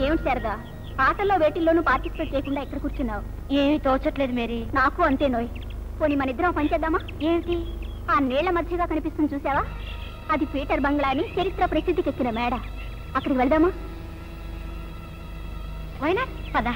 ఏమిటి శారదా, ఆటల్లో వేటిల్లోనూ పార్టిసిపేట్ చేయకుండా ఎక్కడ కూర్చున్నావు? ఏమీ తోచట్లేదు మేరీ. నాకు అంతే నోయ్. పోనీ మన ఇద్దరం పని చేద్దామా? ఏమిటి? ఆ నీళ్ల మధ్యగా కనిపిస్తుంది చూసావా, అది పీటర్ బంగ్లా అని చరిత్ర ప్రసిద్ధికెక్కిన మేడ. అక్కడికి వెళ్దామా? వైనా పద.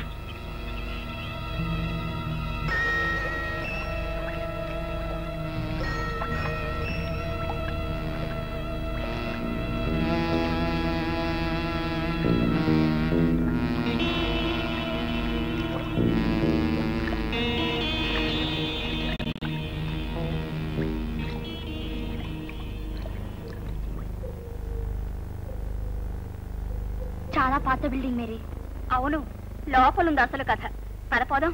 చాలా పాత బిల్డింగ్ మేరీ. అవును, లోపలుంది అసలు కథ. పదపోదాం.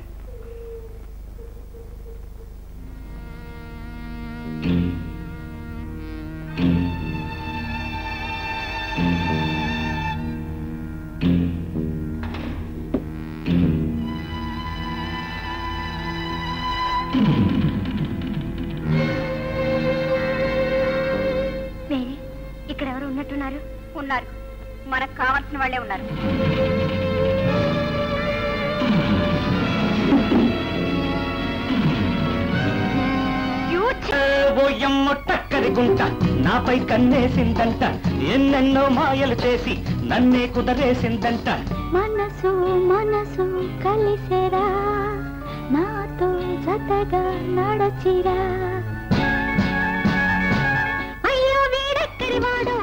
మేరీ, ఇక్కడ ఎవరు ఉన్నట్టున్నారు? ఉన్నారు, మనకు కావాల్సిన వాళ్ళే ఉన్నారు. టక్కరి గుంట నాపై కన్నేసిందంట, ఎన్నెన్నో మాయలు చేసి నన్నే కుదరేసిందంట. మనసు మనసు కలిసేరా, నాతో జతగా నడచిరా. అయ్యో వీడెక్కడి వాడు,